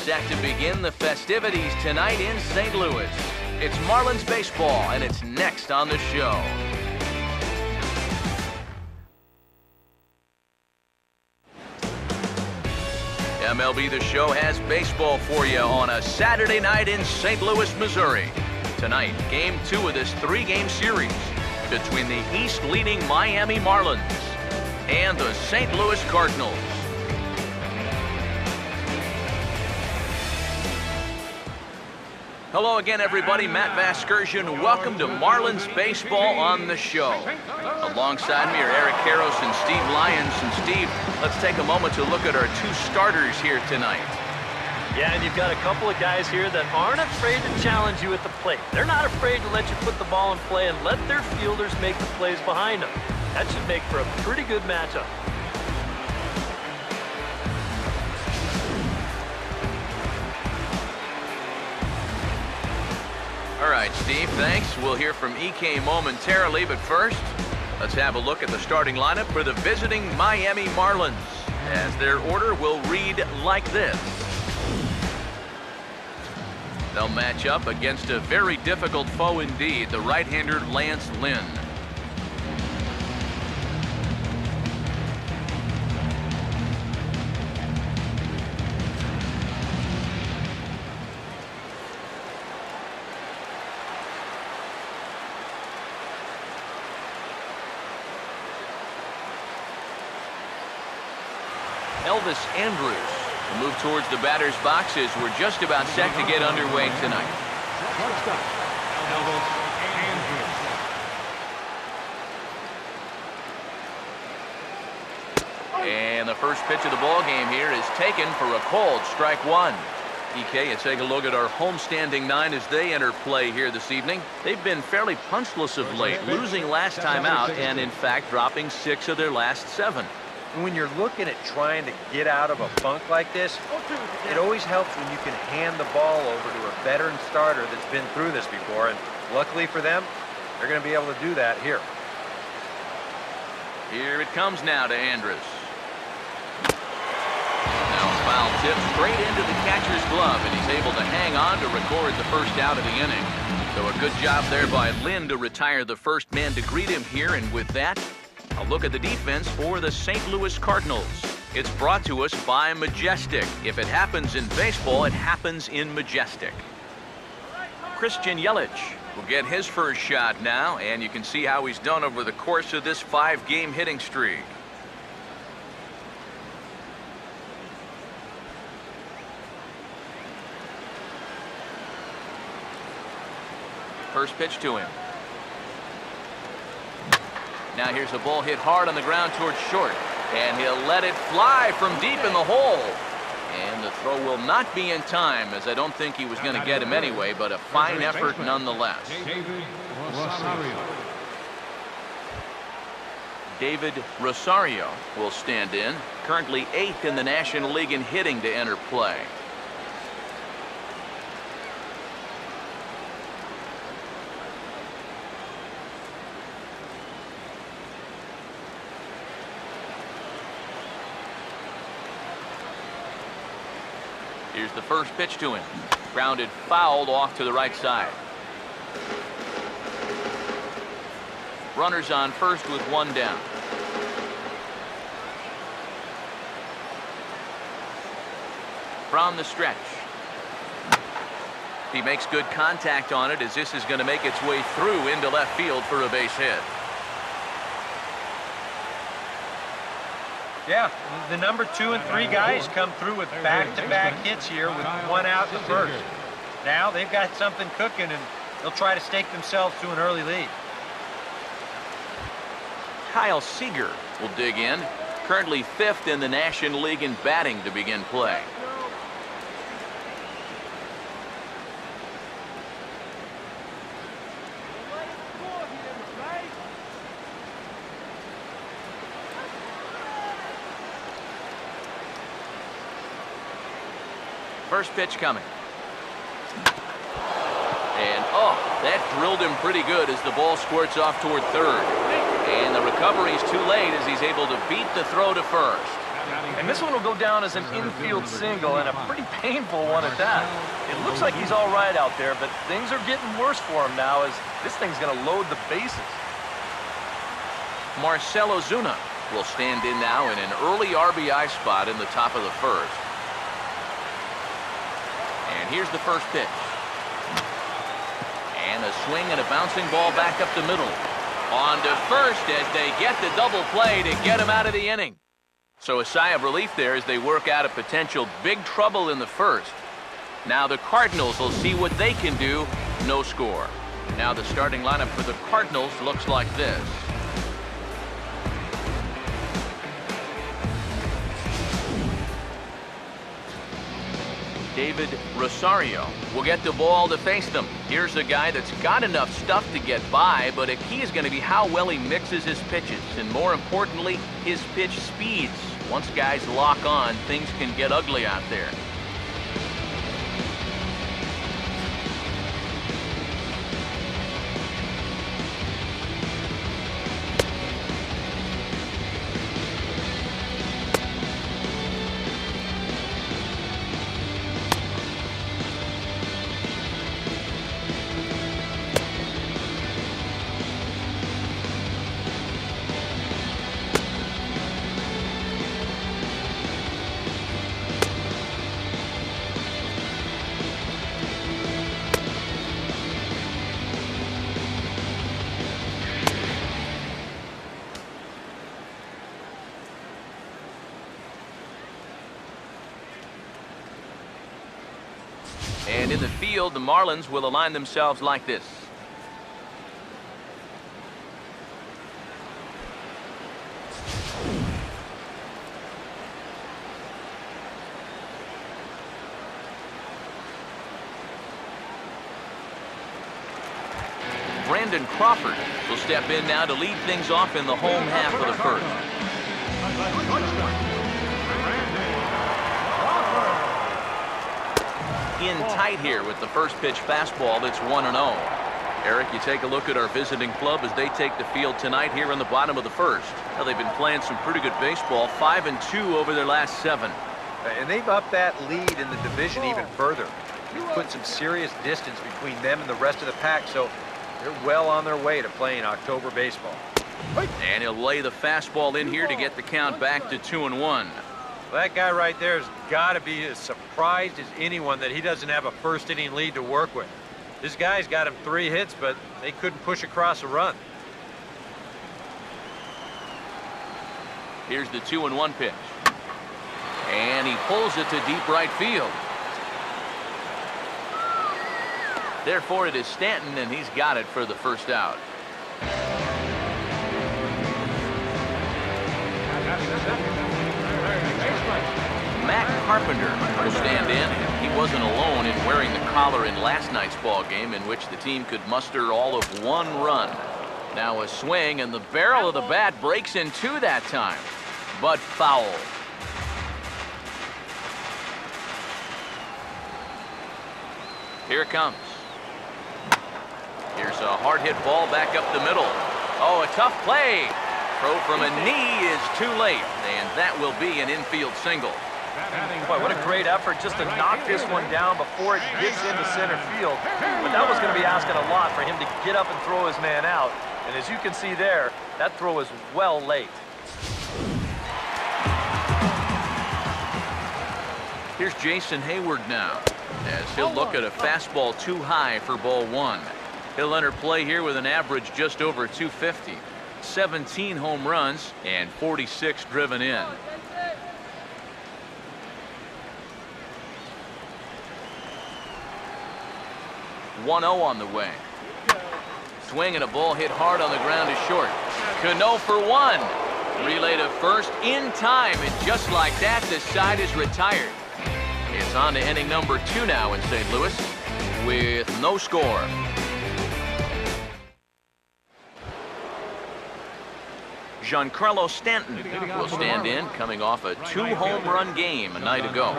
set to begin the festivities tonight in St. Louis. It's Marlins baseball, and it's next on the show. MLB The Show has baseball for you on a Saturday night in St. Louis, Missouri. Tonight, Game 2 of this 3-game series between the East-leading Miami Marlins and the St. Louis Cardinals. Hello again, everybody. Matt Vasgersian. Welcome to Marlins Baseball on the Show. Alongside me are Eric Karros and Steve Lyons. And Steve, let's take a moment to look at our 2 starters here tonight. Yeah, and you've got a couple of guys here that aren't afraid to challenge you at the plate. They're not afraid to let you put the ball in play and let their fielders make the plays behind them. That should make for a pretty good matchup. All right, Steve, thanks. We'll hear from EK momentarily, but first, let's have a look at the starting lineup for the visiting Miami Marlins, as their order will read like this. They'll match up against a very difficult foe indeed, the right-hander Lance Lynn. Elvis Andrus will move towards the batter's boxes. We're just about set to get underway tonight. Elvis Andrus. And the first pitch of the ball game here is taken for a called strike 1. EK, you take a look at our homestanding 9 as they enter play here this evening. They've been fairly punchless of late, losing last time out and, in fact, dropping 6 of their last 7. When you're looking at trying to get out of a funk like this, it always helps when you can hand the ball over to a veteran starter that's been through this before, and luckily for them, they're going to be able to do that here. Here it comes now to Andrus. Now a foul tip straight into the catcher's glove, and he's able to hang on to record the first out of the inning. So a good job there by Lynn to retire the first man to greet him here, and with that, a look at the defense for the St. Louis Cardinals. It's brought to us by Majestic. If it happens in baseball, it happens in Majestic. Christian Yelich will get his first shot now, and you can see how he's done over the course of this 5-game hitting streak. First pitch to him. Now here's a ball hit hard on the ground towards short, and he'll let it fly from deep in the hole. And the throw will not be in time, as I don't think he was going to get him anyway, but a fine effort nonetheless. David Rosario will stand in, currently 8th in the National League in hitting to enter play. Here's the first pitch to him. Grounded fouled off to the right side. Runners on first with 1 down. From the stretch. He makes good contact on it, as this is going to make its way through into left field for a base hit. Yeah, the number 2 and 3 guys come through with back-to-back hits here with 1 out in the first. Now they've got something cooking, and they'll try to stake themselves to an early lead. Kyle Seager will dig in, currently 5th in the National League in batting to begin play. First pitch coming. And, that drilled him pretty good as the ball squirts off toward third. And the recovery's too late as he's able to beat the throw to first. And this one will go down as an infield single, and a pretty painful one at that. It looks like he's all right out there, but things are getting worse for him now as this thing's going to load the bases. Marcell Ozuna will stand in now in an early RBI spot in the top of the first. And here's the first pitch. And a swing and a bouncing ball back up the middle. On to first as they get the double play to get him out of the inning. So a sigh of relief there as they work out a potential big trouble in the first. Now the Cardinals will see what they can do. No score. Now the starting lineup for the Cardinals looks like this. David Rosario will get the ball to face them. Here's a guy that's got enough stuff to get by, but a key is going to be how well he mixes his pitches, and more importantly, his pitch speeds. Once guys lock on, things can get ugly out there. And in the field, the Marlins will align themselves like this. Brandon Crawford will step in now to lead things off in the home half of the first. In tight here with the first pitch fastball that's 1-0. Eric, you take a look at our visiting club as they take the field tonight here in the bottom of the first. Now, they've been playing some pretty good baseball, 5-2 over their last 7. And they've upped that lead in the division even further. They've put some serious distance between them and the rest of the pack, so they're well on their way to playing October baseball. And he'll lay the fastball in here to get the count back to 2-1. Well, that guy right there has got to be as surprised as anyone that he doesn't have a first inning lead to work with. This guy's got him 3 hits, but they couldn't push across a run. Here's the 2-1 pitch. And he pulls it to deep right field. Therefore, it is Stanton, and he's got it for the first out. Matt Carpenter will stand in. He wasn't alone in wearing the collar in last night's ball game, in which the team could muster all of 1 run. Now a swing, and the barrel of the bat breaks in 2 that time, but foul. Here it comes. Here's a hard-hit ball back up the middle. Oh, a tough play. Throw from a knee is too late, and that will be an infield single. Boy, what a great effort just to knock this one down before it gets into center field. But that was going to be asking a lot for him to get up and throw his man out. And as you can see there, that throw is well late. Here's Jason Hayward now, as he'll look at a fastball too high for ball 1. He'll enter play here with an average just over 250. 17 home runs and 46 driven in. 1-0 on the way. Swing and a ball hit hard on the ground is short. Cano for 1. Relay to first in time, and just like that, the side is retired. It's on to inning number 2 now in St. Louis with no score. Giancarlo Stanton will stand in, coming off a 2-home run game a night ago.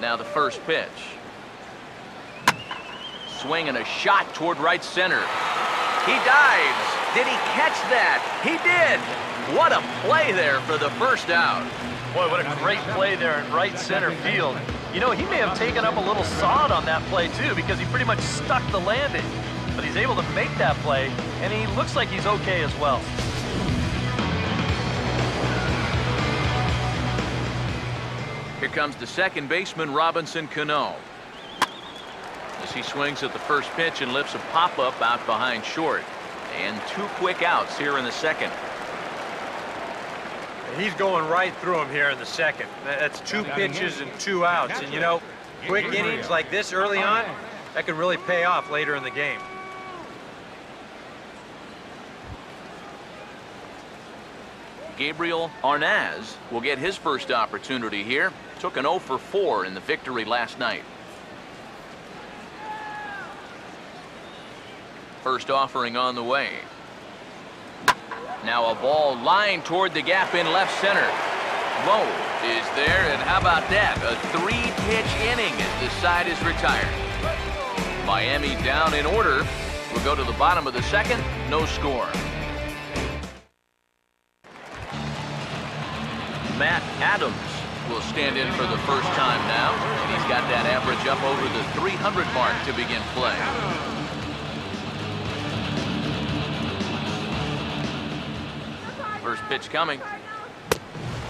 Now the first pitch. Swing and a shot toward right center. He dives. Did he catch that? He did. What a play there for the first out. Boy, what a great play there in right center field. You know, he may have taken up a little sod on that play, too, because he pretty much stuck the landing. But he's able to make that play, and he looks like he's okay as well. Here comes the second baseman, Robinson Cano. As he swings at the first pitch and lifts a pop-up out behind short. And 2 quick outs here in the second. He's going right through him here in the second. That's 2 pitches and 2 outs. And, you know, quick innings like this early on, that could really pay off later in the game. Gabriel Arnaz will get his first opportunity here. Took an 0 for 4 in the victory last night. First offering on the way. Now a ball lined toward the gap in left center. Lowe is there, and how about that? A 3-pitch inning as this side is retired. Miami down in order. We'll go to the bottom of the second. No score. Matt Adams will stand in for the first time now, and he's got that average up over the 300 mark to begin play. First pitch coming.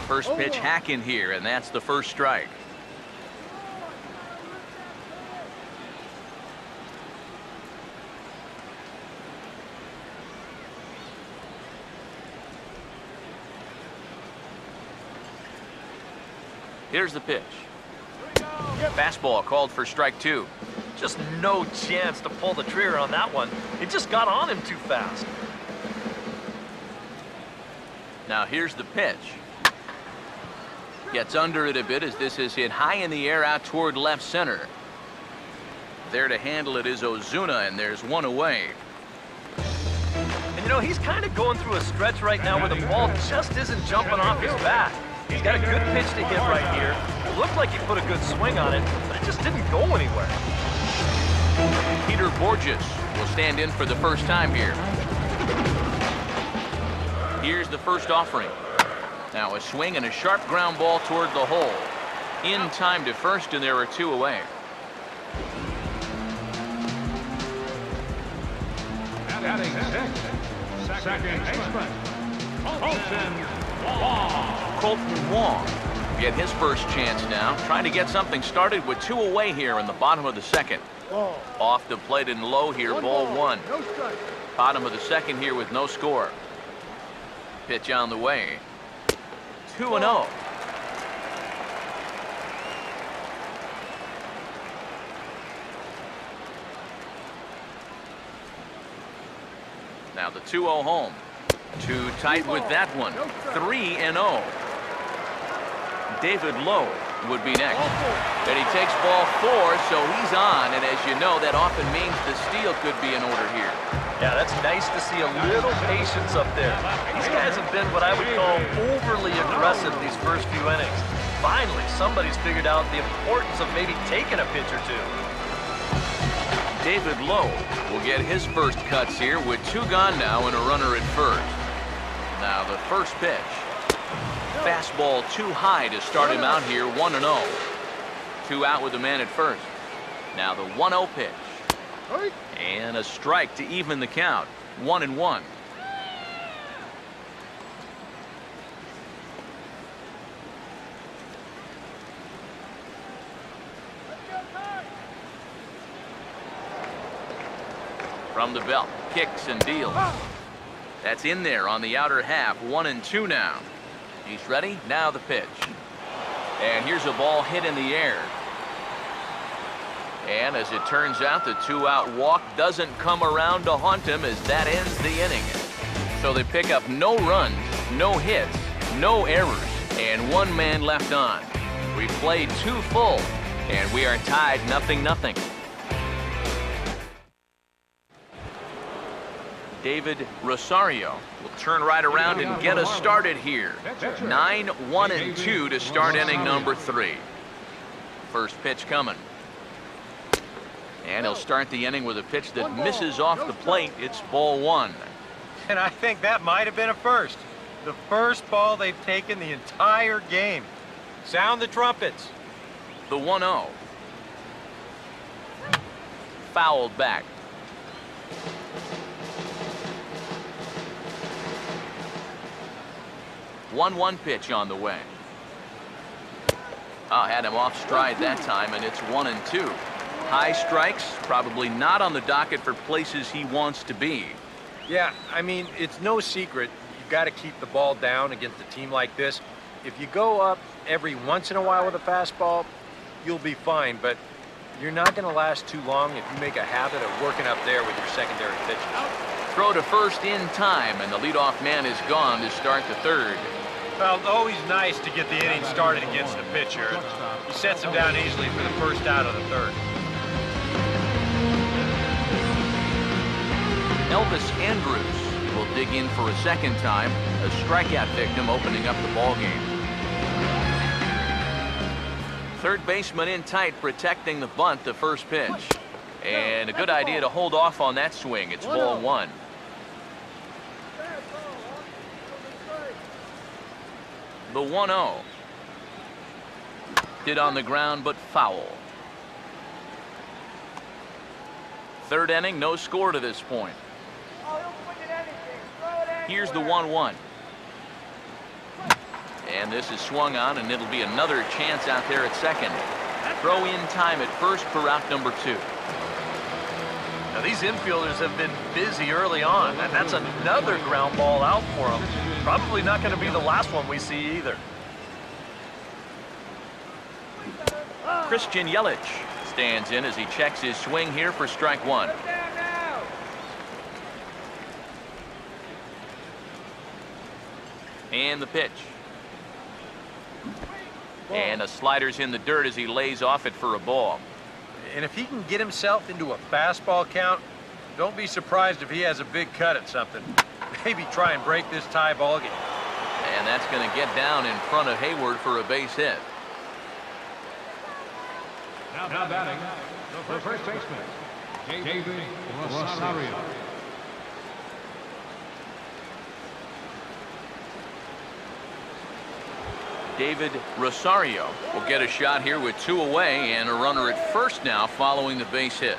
First pitch hack in here, and that's the first strike. Here's the pitch. Fastball called for strike 2. Just no chance to pull the trigger on that one. It just got on him too fast. Now here's the pitch. Gets under it a bit as this is hit high in the air out toward left center. There to handle it is Ozuna, and there's one away. And you know, he's kind of going through a stretch right now where the ball just isn't jumping off his bat. He's got a good pitch to hit right here. It looked like he put a good swing on it, but it just didn't go anywhere. Peter Borges will stand in for the first time here. Here's the first offering. Now a swing and a sharp ground ball toward the hole. In time to first, and there are 2 away. Batting sixth, second baseman, Colton Wong get his first chance now, trying to get something started with 2 away here in the bottom of the second. Off the plate and low here, ball 1. Bottom of the second here with no score. Pitch on the way. 2-0. Now the 2-0 home. Too tight with that one. 3-0. David Lowe would be next. And he takes ball 4, so he's on. And as you know, that often means the steal could be in order here. Yeah, that's nice to see a little patience up there. These guys have been what I would call overly aggressive these first few innings. Finally, somebody's figured out the importance of maybe taking a pitch or 2. David Lowe will get his first cuts here with 2 gone now and a runner at first. Now the first pitch. Fastball too high to start him out here, 1-0. 2 out with the man at first. Now the 1-0 pitch. And a strike to even the count. 1-1. From the belt, kicks and deals. That's in there on the outer half. 1-2 now. He's ready. Now the pitch. And here's a ball hit in the air. And as it turns out, the 2-out walk doesn't come around to haunt him as that ends the inning. So they pick up no runs, no hits, no errors, and 1 man left on. We played 2 full, and we are tied 0-0. David Rosario will turn right around and get us started here. 9-1-2 to start inning number 3. First pitch coming. And he'll start the inning with a pitch that misses off the plate. It's ball one. And I think that might have been a first. The first ball they've taken the entire game. Sound the trumpets. The 1-0. Fouled back. One pitch on the way. Had him off stride that time, and it's 1-2. High strikes, probably not on the docket for places he wants to be. Yeah, I mean, it's no secret. You've got to keep the ball down against a team like this. If you go up every once in a while with a fastball, you'll be fine, but you're not going to last too long if you make a habit of working up there with your secondary pitches. Throw to first in time, and the leadoff man is gone to start the third. Well, always nice to get the inning started against the pitcher. He sets him down easily for the first out of the third. Elvis Andrus will dig in for a second time, a strikeout victim opening up the ballgame. Third baseman in tight, protecting the bunt, the first pitch. And a good idea to hold off on that swing. It's ball one. The 1-0. Hit on the ground, but foul. Third inning, no score to this point. Here's the 1-1. And this is swung on, and it'll be another chance out there at second. Throw in time at first for out number 2. Now these infielders have been busy early on, and that's another ground ball out for them. Probably not going to be the last one we see either. Christian Yelich stands in as he checks his swing here for strike one. And the pitch. And a slider's in the dirt as he lays off it for a ball. And if he can get himself into a fastball count, don't be surprised if he has a big cut at something. Maybe try and break this tie ball game. And that's going to get down in front of Hayward for a base hit. Now batting, the first baseman, David Rosario. David Rosario will get a shot here with 2 away and a runner at first now following the base hit.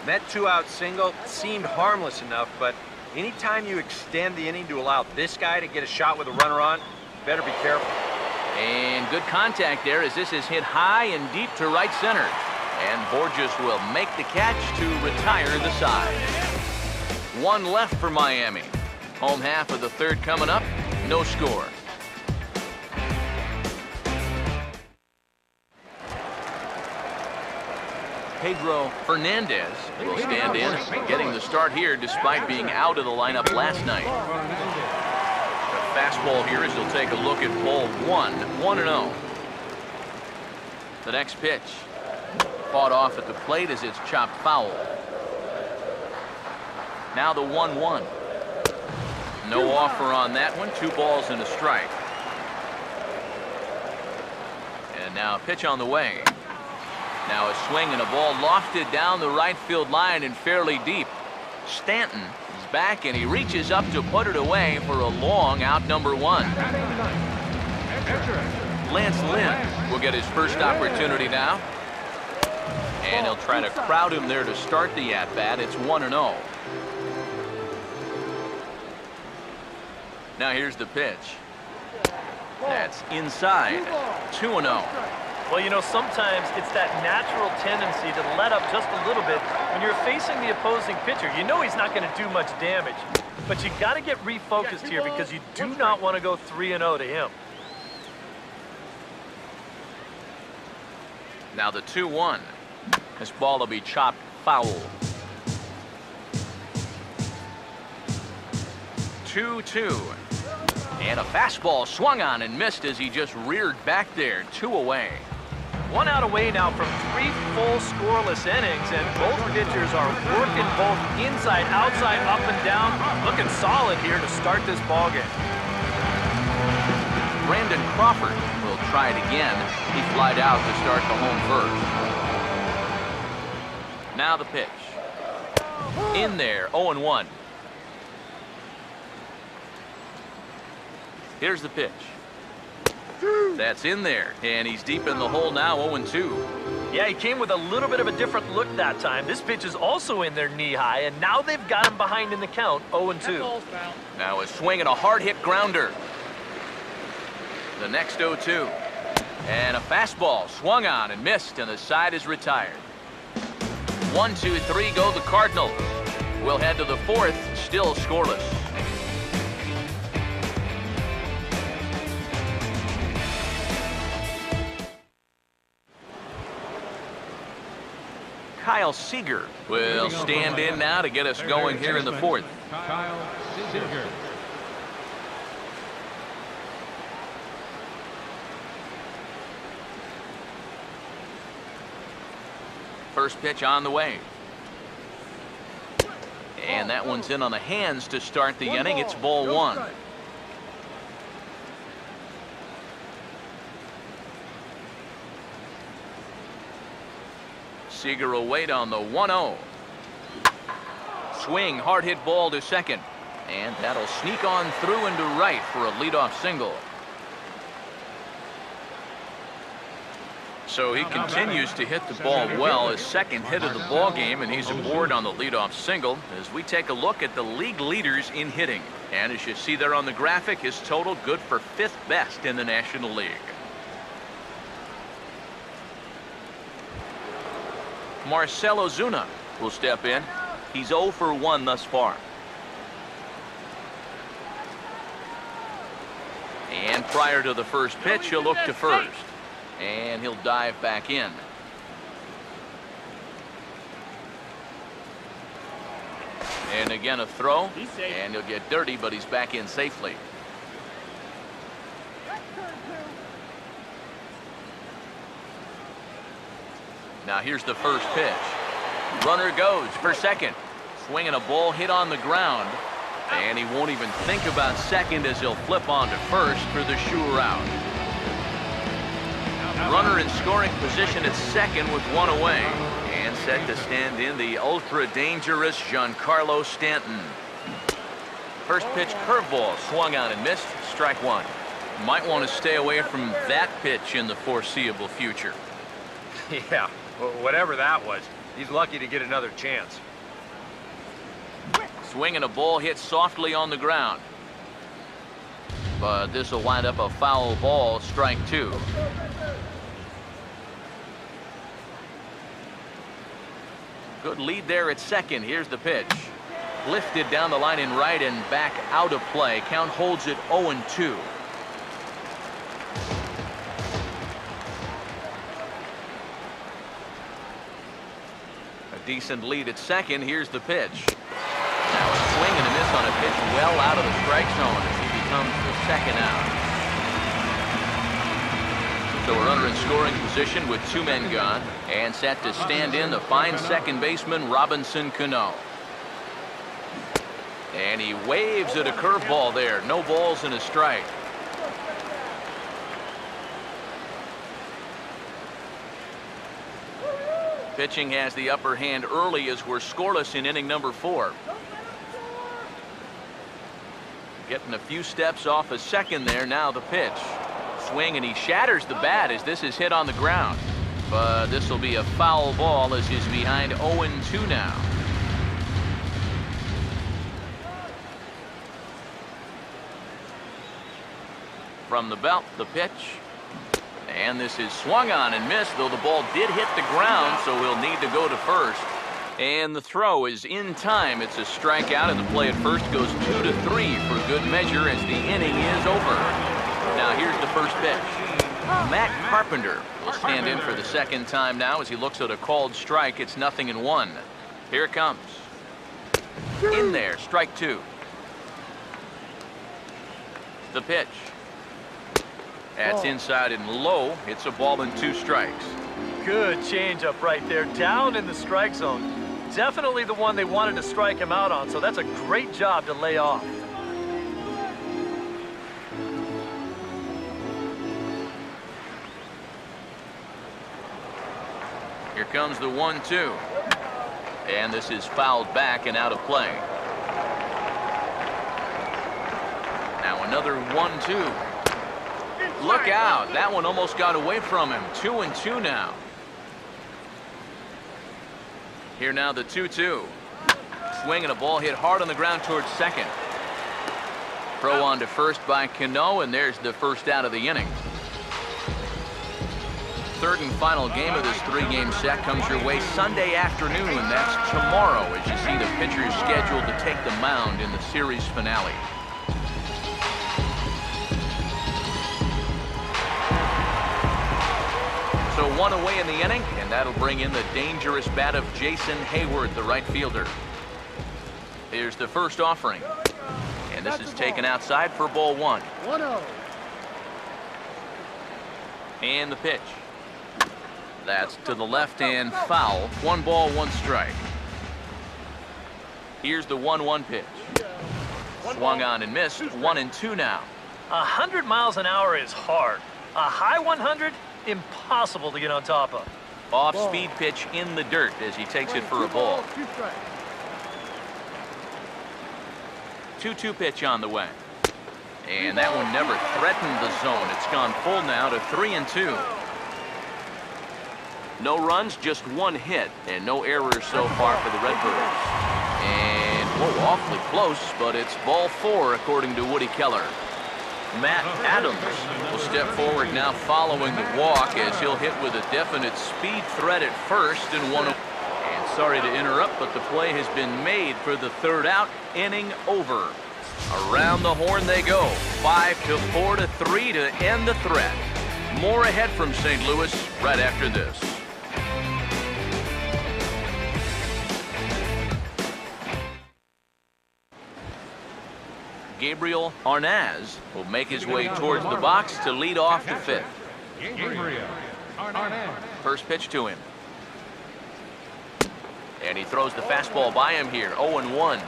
That 2-out single seemed harmless enough, but anytime you extend the inning to allow this guy to get a shot with a runner on, better be careful. And good contact there as this is hit high and deep to right center. And Borges will make the catch to retire the side. 1 left for Miami. Home half of the third coming up. No score. Pedro Fernandez will stand in, getting the start here despite being out of the lineup last night. A fastball here as he'll take a look at ball 1, 1-0. The next pitch fought off at the plate as it's chopped foul. Now the 1-1. No offer on that one. 2 balls and a strike. And now a pitch on the way. Now a swing and a ball lofted down the right field line and fairly deep. Stanton is back and he reaches up to put it away for a long out number 1. Lance Lynn will get his first opportunity now. And he'll try to crowd him there to start the at-bat. It's 1-0. Now here's the pitch. That's inside. 2-0. Well, you know, sometimes it's that natural tendency to let up just a little bit when you're facing the opposing pitcher. You know he's not going to do much damage, but you got to get refocused here because you do not want to go 3-0 to him. Now the 2-1. This ball will be chopped foul. 2-2. And a fastball swung on and missed as he just reared back there. 2 away. 1 out away now from 3 full scoreless innings, and both pitchers are working both inside, outside, up and down. Looking solid here to start this ballgame. Brandon Crawford will try it again. He flied out to start the home first. Now the pitch. In there, 0-1. Here's the pitch. That's in there, and he's deep in the hole now, 0-2. Yeah, he came with a little bit of a different look that time. This pitch is also in there knee-high, and now they've got him behind in the count, 0-2. Now a swing and a hard-hit grounder. The next 0-2. And a fastball swung on and missed, and the side is retired. 1, 2, 3 go the Cardinals. We'll head to the fourth, still scoreless. Kyle Seager will stand in now to get us going here in the fourth. Kyle Seager. First pitch on the way. And that one's in on the hands to start the inning. It's ball one. Seager will wait on the 1-0. Swing, hard hit ball to second. And that'll sneak on through into right for a leadoff single. So he continues to hit the ball well, his second hit of the ball game, and he's aboard on the leadoff single as we take a look at the league leaders in hitting. And as you see there on the graphic, his total good for 5th best in the National League. Marcell Ozuna will step in. He's 0 for 1 thus far. And prior to the first pitch, he'll look to first. And he'll dive back in. And again a throw. And he'll get dirty, but he's back in safely. Now here's the first pitch. Runner goes for second. Swinging a ball hit on the ground. And he won't even think about second as he'll flip on to first for the sure out. Runner in scoring position at second with one away. And set to stand in the ultra-dangerous Giancarlo Stanton. First pitch curveball swung on and missed. Strike one. Might want to stay away from that pitch in the foreseeable future. Yeah, whatever that was, he's lucky to get another chance. Swinging a ball hit softly on the ground. But this will wind up a foul ball, strike two. Good lead there at second. Here's the pitch. Lifted down the line in right and back out of play. Count holds it 0-2. A decent lead at second. Here's the pitch. Now a swing and a miss on a pitch well out of the strike zone as he becomes the second out. So a runner in scoring position with 2 men gone, and set to stand in the fine second baseman Robinson Cano. And he waves at a curveball there. No balls and a strike. Pitching has the upper hand early as we're scoreless in inning number 4. Getting a few steps off a second there. Now the pitch. Swing, and he shatters the bat as this is hit on the ground. But this will be a foul ball as he's behind 0-2 now. From the belt, the pitch. And this is swung on and missed, though the ball did hit the ground, so he'll need to go to first. And the throw is in time. It's a strikeout, and the play at first goes 2-3 for good measure as the inning is over. Now here's the first pitch. Matt Carpenter will stand in for the second time now as he looks at a called strike. It's 0-1. Here it comes. In there, strike two. The pitch. That's inside and low. It's a ball and 2 strikes. Good changeup right there, down in the strike zone. Definitely the one they wanted to strike him out on, so that's a great job to lay off. Here comes the 1-2. And this is fouled back and out of play. Now another 1-2. Look out. That one almost got away from him. 2-2 now. Here now the 2-2. Swing and a ball hit hard on the ground towards second. Throw on to first by Cano, and there's the first out of the inning. Third and final game of this three-game set comes your way Sunday afternoon, and that's tomorrow as you see the pitchers scheduled to take the mound in the series finale. So one away in the inning, and that'll bring in the dangerous bat of Jason Hayward, the right fielder. Here's the first offering. And this is taken outside for ball one. 1-0. And the pitch. That's to the left and foul. 1 ball, 1 strike. Here's the 1-1 pitch. Swung on and missed. 1-2 now. 100 miles an hour is hard. A high 100, impossible to get on top of. Off-speed pitch in the dirt as he takes it for a ball. 2-2 pitch on the way. And that one never threatened the zone. It's gone full now to 3-2. No runs, just 1 hit, and no errors so far for the Redbirds. And, whoa, awfully close, but it's ball 4 according to Woody Keller. Matt Adams will step forward now following the walk as he'll hit with a definite speed threat at first and one. And sorry to interrupt, but the play has been made for the third out. Inning over. Around the horn they go. 5-4 to 3 to end the threat. More ahead from St. Louis right after this. Gabriel Arnaz will make his way towards the box to lead off the fifth. First pitch to him. And he throws the fastball by him here. 0-1.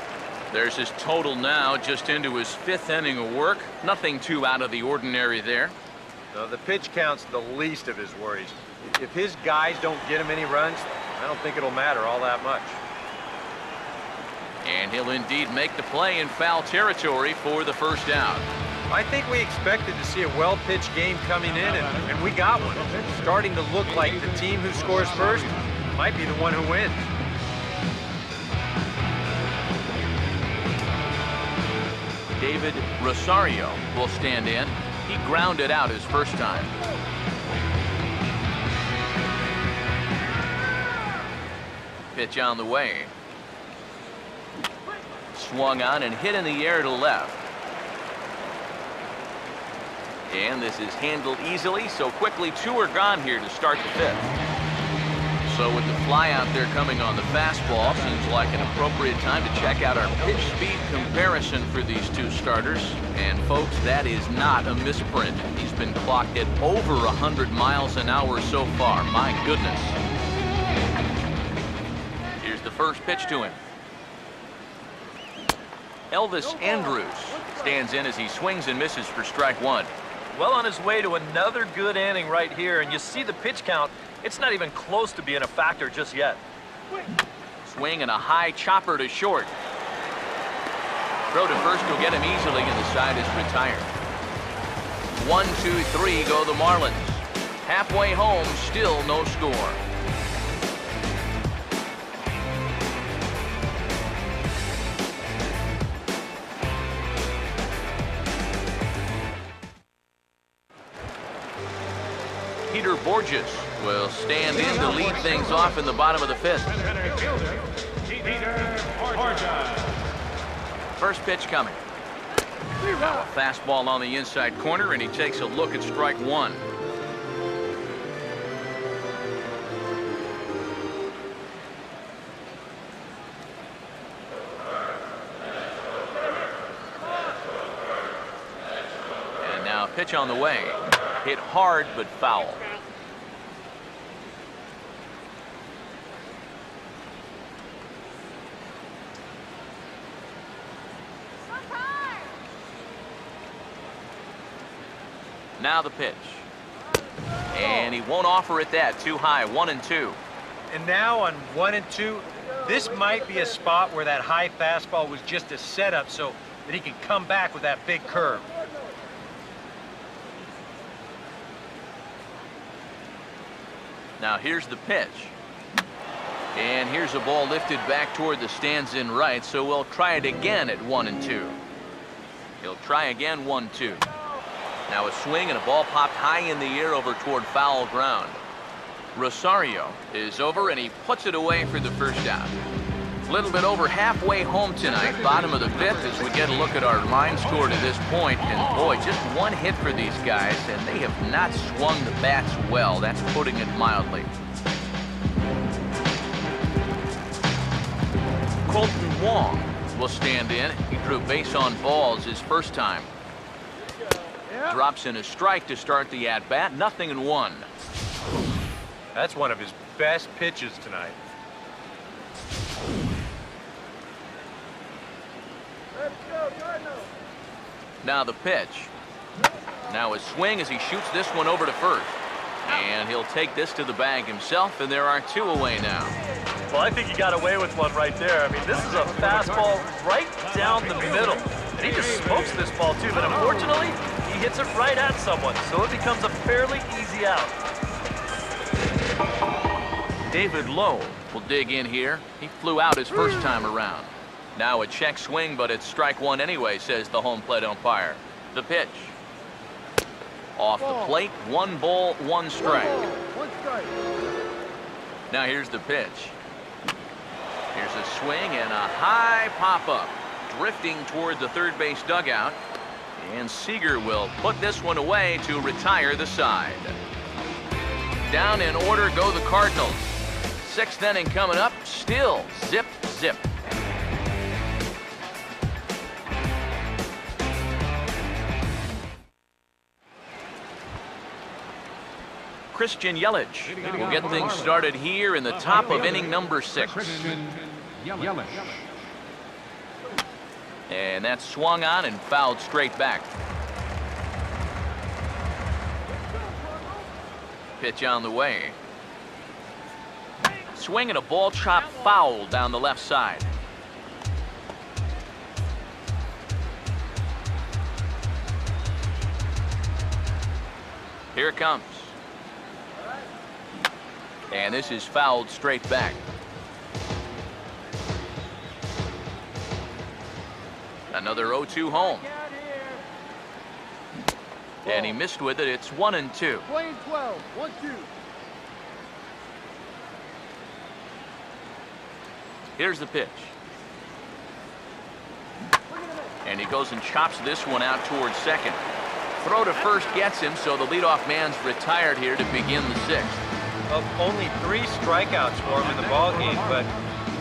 There's his total now, just into his 5th inning of work. Nothing too out of the ordinary there. No, the pitch count's the least of his worries. If his guys don't get him any runs, I don't think it'll matter all that much. And he'll indeed make the play in foul territory for the first out. I think we expected to see a well-pitched game coming in, and we got one. It's starting to look like the team who scores first might be the one who wins. David Rosario will stand in. He grounded out his first time. Pitch on the way. Swung on and hit in the air to left. And this is handled easily, so quickly 2 are gone here to start the 5th. So with the fly out there coming on the fastball, seems like an appropriate time to check out our pitch speed comparison for these 2 starters. And folks, that is not a misprint. He's been clocked at over 100 miles an hour so far. My goodness. Here's the first pitch to him. Elvis Andrus stands in as he swings and misses for strike 1. Well on his way to another good inning right here, and you see the pitch count. It's not even close to being a factor just yet. Swing and a high chopper to short. Throw to first will get him easily, and the side is retired. 1, 2, 3 go the Marlins. Halfway home, still no score. Peter Borges will stand in to lead things off in the bottom of the 5th. First pitch coming. Now a fastball on the inside corner, and he takes a look at strike 1. And now a pitch on the way. Hit hard, but foul. Now the pitch. And he won't offer it that. Too high. 1-2. And now on 1 and 2, This might be a spot where that high fastball was just a setup so that he can come back with that big curve. Now here's the pitch. And here's a ball lifted back toward the stands in right, so we'll try it again at 1-2. He'll try again 1-2. Now a swing and a ball popped high in the air over toward foul ground. Rosario is over and he puts it away for the first out. A little bit over halfway home tonight, bottom of the fifth, as we get a look at our line score to this point. And boy, just one hit for these guys, and they have not swung the bats well. That's putting it mildly. Colton Wong will stand in. He drew base on balls his first time. Drops in a strike to start the at-bat. 0-1. That's one of his best pitches tonight. Let's go, Cardinals. Now the pitch. Now a swing as he shoots this one over to first. And he'll take this to the bag himself, and there are 2 away now. Well, I think he got away with one right there. I mean, this is a fastball right down the middle. And he just smokes this ball, too. But unfortunately, he hits it right at someone. So it becomes a fairly easy out. David Lowe will dig in here. He flew out his first time around. Now a check swing, but it's strike one anyway, says the home plate umpire. The pitch. Off the plate, 1 ball, 1 strike. 1 strike. Now here's the pitch. Here's a swing and a high pop-up. Drifting toward the third base dugout. And Seager will put this one away to retire the side. Down in order go the Cardinals. 6th inning coming up. Still zip, zip. Christian Yelich will get things started here in the top of inning number 6. Christian Yelich. And that's swung on and fouled straight back. Pitch on the way. Swing and a ball chop foul down the left side. Here it comes. And this is fouled straight back. Another 0-2 home. And he missed with it. It's 1-2. Playing 12. 1-2. Here's the pitch. And he goes and chops this one out towards second. Throw to first gets him, so the leadoff man's retired here to begin the 6th. Well, only 3 strikeouts for him in the ball game, but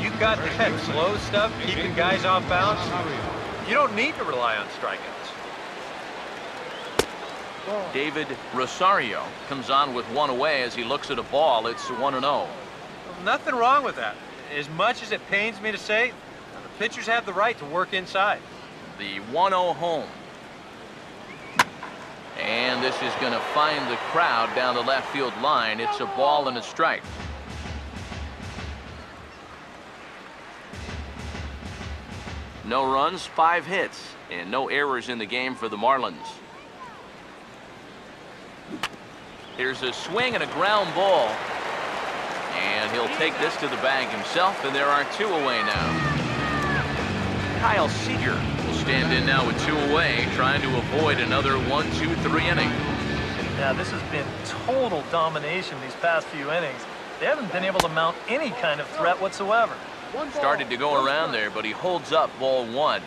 you got that slow stuff keeping guys off balance. You don't need to rely on strikeouts. David Rosario comes on with 1 away as he looks at a ball. It's 1-0. Well, nothing wrong with that. As much as it pains me to say, the pitchers have the right to work inside. The 1-0 home. And this is going to find the crowd down the left field line. It's a ball and a strike. No runs, 5 hits, and no errors in the game for the Marlins. Here's a swing and a ground ball. And he'll take this to the bag himself, and there are 2 away now. Kyle Seager will stand in now with 2 away, trying to avoid another 1-2-3 inning. Yeah, this has been total domination these past few innings. They haven't been able to mount any kind of threat whatsoever. Started to go around there, but he holds up ball 1.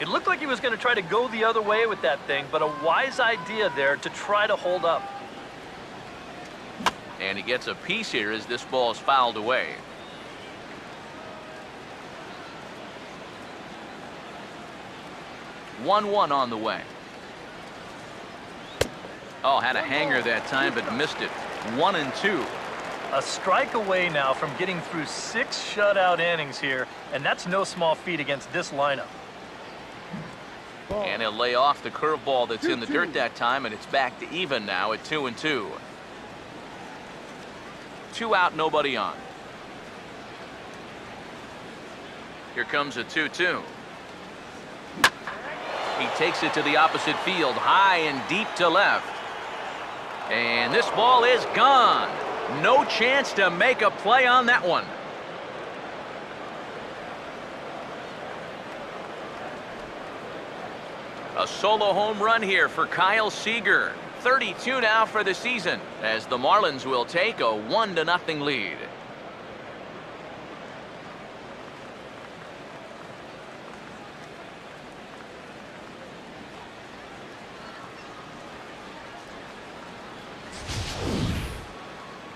It looked like he was going to try to go the other way with that thing, but a wise idea there to try to hold up. And he gets a piece here as this ball is fouled away. 1-1 on the way. Oh, had a hanger that time, but missed it. 1-2. A strike away now from getting through 6 shutout innings here, and that's no small feat against this lineup. And he'll lay off the curveball that's in the dirt that time, and it's back to even now at 2-2. 2 out, nobody on. Here comes a 2-2. He takes it to the opposite field, high and deep to left. And this ball is gone. No chance to make a play on that one. A solo home run here for Kyle Seager. 32 now for the season, as the Marlins will take a 1-0 lead.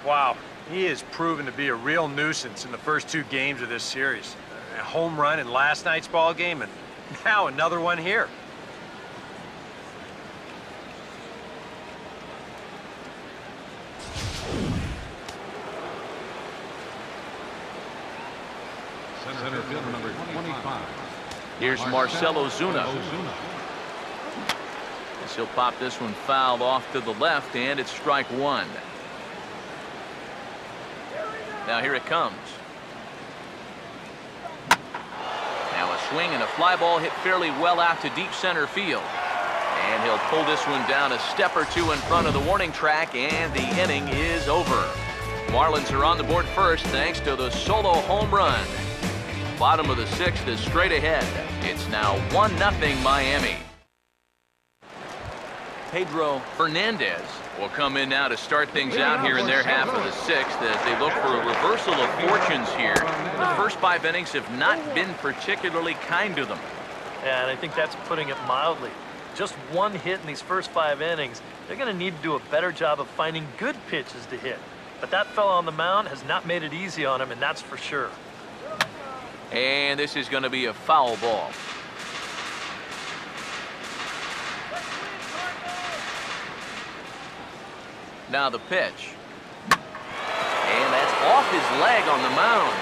Wow, he has proven to be a real nuisance in the first 2 games of this series. A home run in last night's ball game, and now another one here. Center fielder number 25. Here's Marcell Ozuna. As he'll pop this one fouled off to the left, and it's strike 1. Now here it comes. Now a swing and a fly ball hit fairly well out to deep center field. And he'll pull this one down a step or 2 in front of the warning track, and the inning is over. Marlins are on the board first thanks to the solo home run. Bottom of the 6th is straight ahead. It's now 1-0 Miami. Pedro Fernandez will come in now to start things out here in their half of the 6th as they look for a reversal of fortunes here. The first 5 innings have not been particularly kind to them. Yeah, and I think that's putting it mildly. Just 1 hit in these first 5 innings. They're going to need to do a better job of finding good pitches to hit. But that fella on the mound has not made it easy on him, and that's for sure. And this is going to be a foul ball. Now the pitch. And that's off his leg on the mound.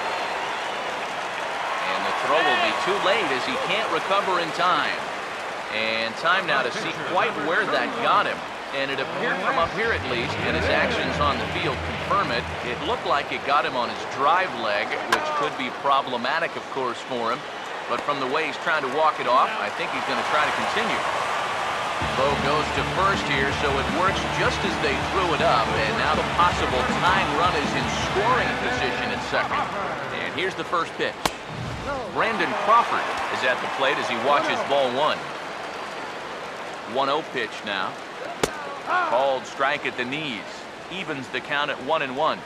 And the throw will be too late as he can't recover in time. And time now to see quite where that got him. And it appeared from up here at least, and his actions on the field confirm it. It looked like it got him on his drive leg, which could be problematic, of course, for him. But from the way he's trying to walk it off, I think he's going to try to continue. Bo goes to first here, so it works just as they threw it up. And now the possible tying run is in scoring position at second. And here's the first pitch. Brandon Crawford is at the plate as he watches ball 1. 1-0 pitch now. Called strike at the knees. Evens the count at 1-1.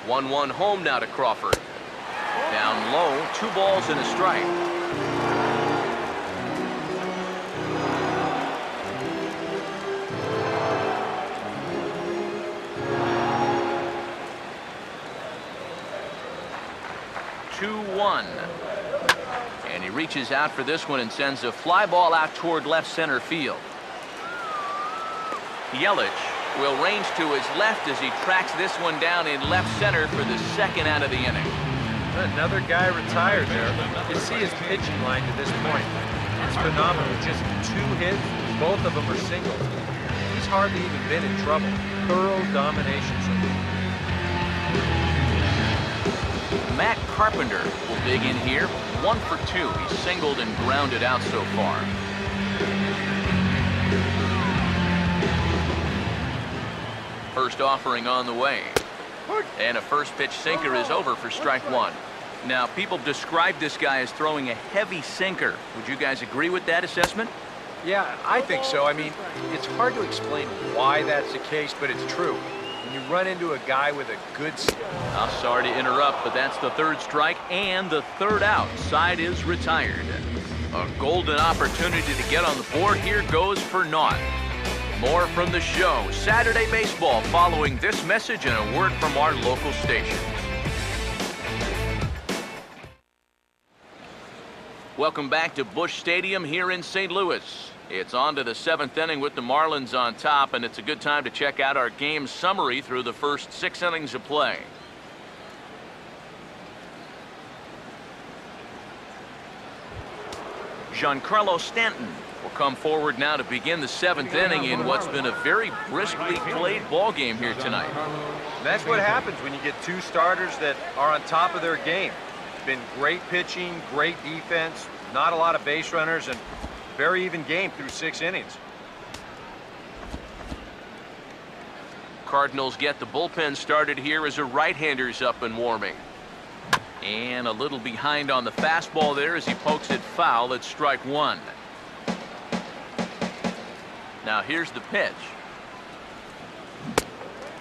1-1 home now to Crawford. Down low, 2 balls and a strike. And he reaches out for this one and sends a fly ball out toward left center field. Yelich will range to his left as he tracks this one down in left center for the 2nd out of the inning. Another guy retired there. You see his pitching line to this point. It's phenomenal. Just 2 hits, both of them are singles. He's hardly even been in trouble. Thorough domination so far. Matt Carpenter will dig in here. 1 for 2. He's singled and grounded out so far. First offering on the way. And a first pitch sinker is over for strike 1. Now, people describe this guy as throwing a heavy sinker. Would you guys agree with that assessment? Yeah, I think so. I mean, it's hard to explain why that's the case, but it's true. When you run into a guy with a good... I'm sorry to interrupt, but that's the 3rd strike and the 3rd out. Side is retired. A golden opportunity to get on the board here goes for naught. More from the show. Saturday Baseball following this message and a word from our local stations. Welcome back to Busch Stadium here in St. Louis. It's on to the 7th inning with the Marlins on top, and it's a good time to check out our game summary through the first 6 innings of play. Giancarlo Stanton We'll come forward now to begin the 7th inning in what's been a very briskly played ball game here tonight. And that's what happens when you get two starters that are on top of their game. It's been great pitching, great defense, not a lot of base runners, and very even game through 6 innings. Cardinals get the bullpen started here as a right-hander's up and warming. And a little behind on the fastball there as he pokes it foul at strike 1. Now here's the pitch.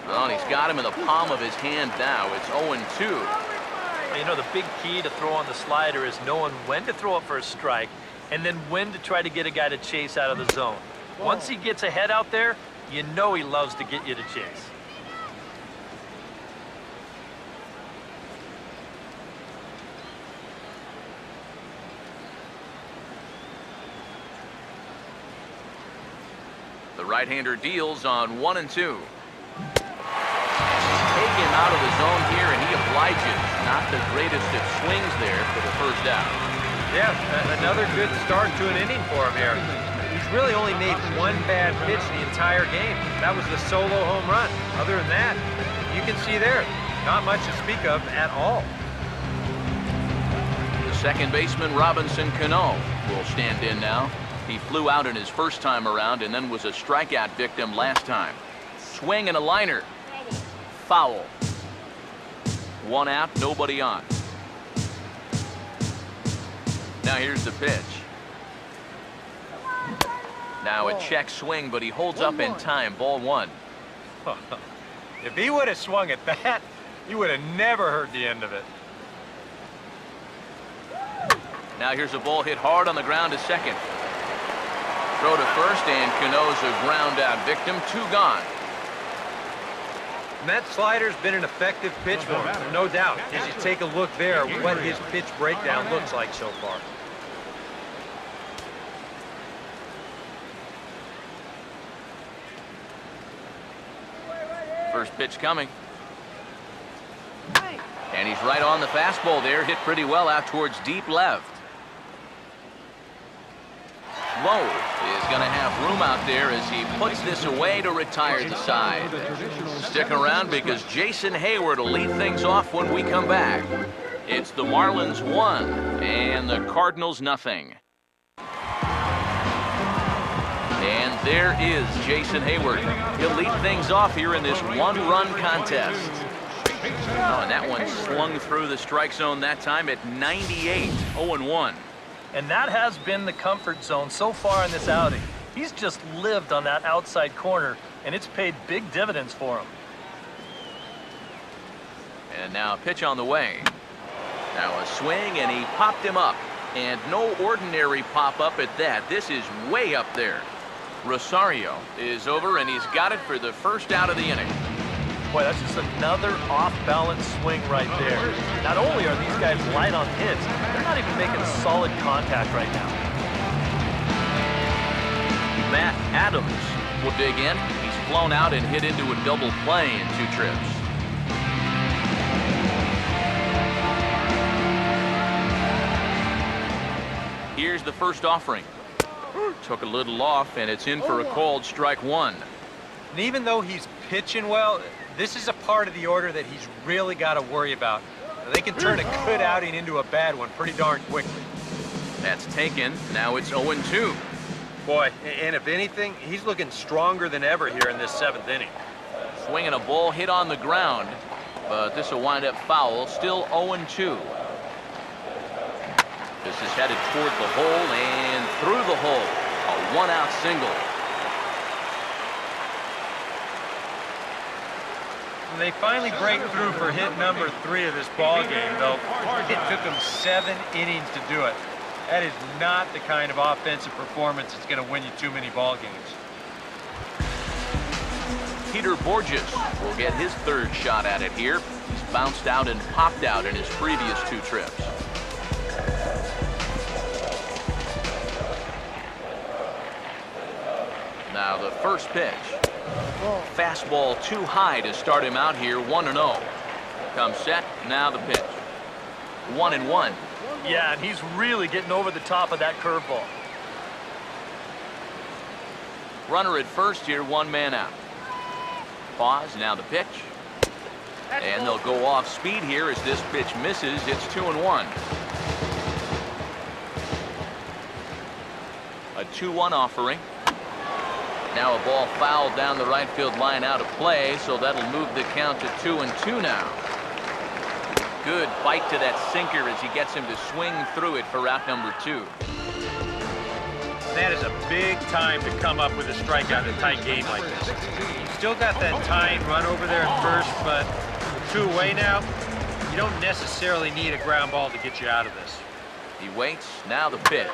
Well, and he's got him in the palm of his hand now. It's 0-2. You know, the big key to throw on the slider is knowing when to throw it for a strike and then when to try to get a guy to chase out of the zone. Once he gets ahead out there, you know he loves to get you to chase. The right-hander deals on 1-2. Take him out of the zone here, and he obliges. Not the greatest of swings there for the first out. Yeah, another good start to an inning for him here. He's really only made one bad pitch the entire game. That was the solo home run. Other than that, you can see there, not much to speak of at all. The second baseman, Robinson Cano, will stand in now. He flew out in his first time around and then was a strikeout victim last time. Swing and a liner. Foul. 1 out, nobody on. Now here's the pitch. Now a check swing, but he holds up in time. Ball 1. If he would have swung at that, you would have never heard the end of it. Now here's a ball hit hard on the ground to second. Throw to first, and Cano's a ground out victim. 2 gone. And that slider's been an effective pitch for him, no doubt. As you take a look there, what his pitch breakdown looks like so far. First pitch coming. And he's right on the fastball there. Hit pretty well out towards deep left. Lowe is going to have room out there as he puts this away to retire the side. Stick around because Jason Hayward will lead things off when we come back. It's the Marlins 1 and the Cardinals nothing. And there is Jason Hayward. He'll lead things off here in this 1-run contest. Oh, and that one slung through the strike zone that time at 98, 0-1. And that has been the comfort zone so far in this outing. He's just lived on that outside corner, and it's paid big dividends for him. And now a pitch on the way. Now a swing, and he popped him up. And no ordinary pop-up at that. This is way up there. Rosario is over, and he's got it for the first out of the inning. Boy, that's just another off-balance swing right there. Not only are these guys light on hits, they're not even making solid contact right now. Matt Adams will dig in. He's flown out and hit into a double play in 2 trips. Here's the first offering. Took a little off, and it's in for a called strike 1. And even though he's pitching well, this is a part of the order that he's really got to worry about. They can turn a good outing into a bad one pretty darn quickly. That's taken. Now it's 0-2. Boy, and if anything, he's looking stronger than ever here in this 7th inning. Swinging a ball hit on the ground, but this will wind up foul. Still 0-2. This is headed toward the hole and through the hole. A 1-out single. They finally break through for hit number 3 of this ball game, though it took them 7 innings to do it. That is not the kind of offensive performance that's going to win you too many ball games. Peter Borges will get his 3rd shot at it here. He's bounced out and popped out in his previous 2 trips. Now the first pitch. Fastball too high to start him out here, 1-0. Comes set, now the pitch. 1-1. Yeah, and he's really getting over the top of that curveball. Runner at first here, one man out. Pause, now the pitch. And they'll go off speed here as this pitch misses. It's 2-1. A 2-1 offering. Now a ball fouled down the right field line out of play, so that'll move the count to 2-2 now. Good bite to that sinker as he gets him to swing through it for out number 2. That is a big time to come up with a strikeout in a tight game like this. Still got that tying run over there at first, but with 2 away now, you don't necessarily need a ground ball to get you out of this. He waits, now the pitch.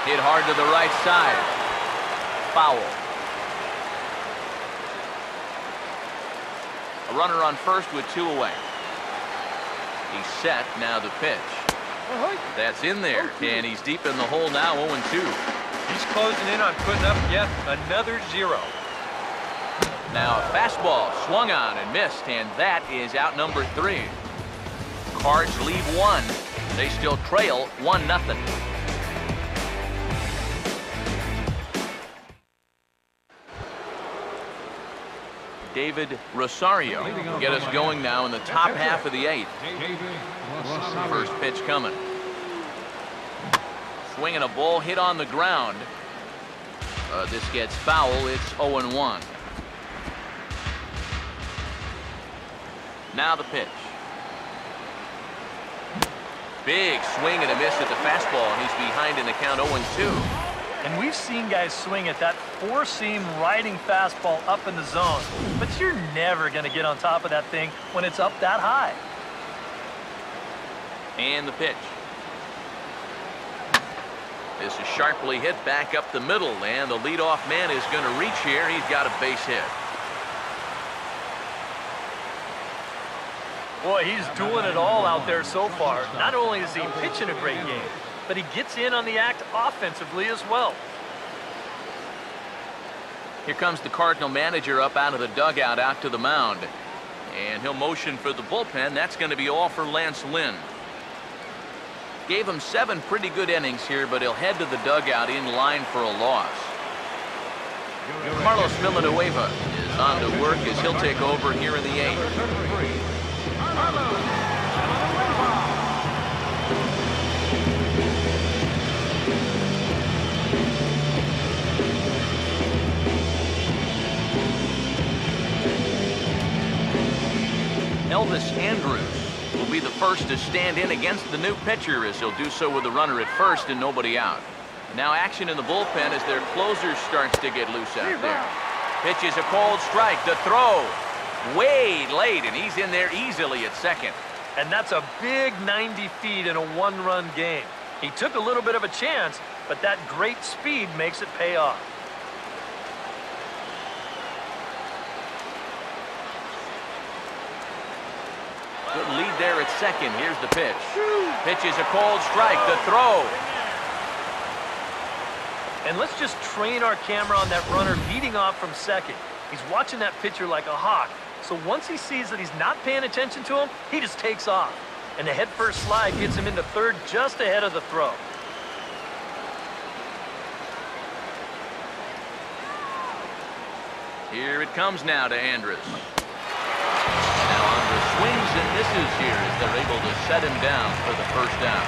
Hit hard to the right side. Foul. A runner on first with 2 away. He's set, now the pitch. That's in there, and he's deep in the hole now, 0-2. He's closing in on putting up yet another 0. Now a fastball swung on and missed, and that is out number 3. Cards lead 1. They still trail 1-0. David Rosario will get us going now in the top half of the 8th. First pitch coming. Swinging a ball hit on the ground. This gets foul. It's 0-1. Now the pitch. Big swing and a miss at the fastball, and he's behind in the count 0-2. And we've seen guys swing at that 4-seam riding fastball up in the zone, but you're never going to get on top of that thing when it's up that high. And the pitch. This is sharply hit back up the middle, and the leadoff man is going to reach here. He's got a base hit. Boy, he's doing it all out there so far. Not only is he pitching a great game, but he gets in on the act offensively as well. Here comes the Cardinal manager up out of the dugout out to the mound. And he'll motion for the bullpen. That's going to be all for Lance Lynn. Gave him 7 pretty good innings here, but he'll head to the dugout in line for a loss. Carlos Villanueva is on to work as he'll take over here in the 8th. Elvis Andrews will be the first to stand in against the new pitcher as he'll do so with a runner at first and nobody out. Now action in the bullpen as their closer starts to get loose out there. Pitch is a cold strike. The throw way late, and he's in there easily at second. And that's a big 90 feet in a 1-run game. He took a little bit of a chance, but that great speed makes it pay off. Good lead there at second. Here's the pitch. Pitch is a cold strike. The throw. And let's just train our camera on that runner leading off from second. He's watching that pitcher like a hawk. So once he sees that he's not paying attention to him, he just takes off. And the head-first slide gets him into third just ahead of the throw. Here it comes now to Andrus. Now Andrus swings and misses here as they're able to set him down for the first down.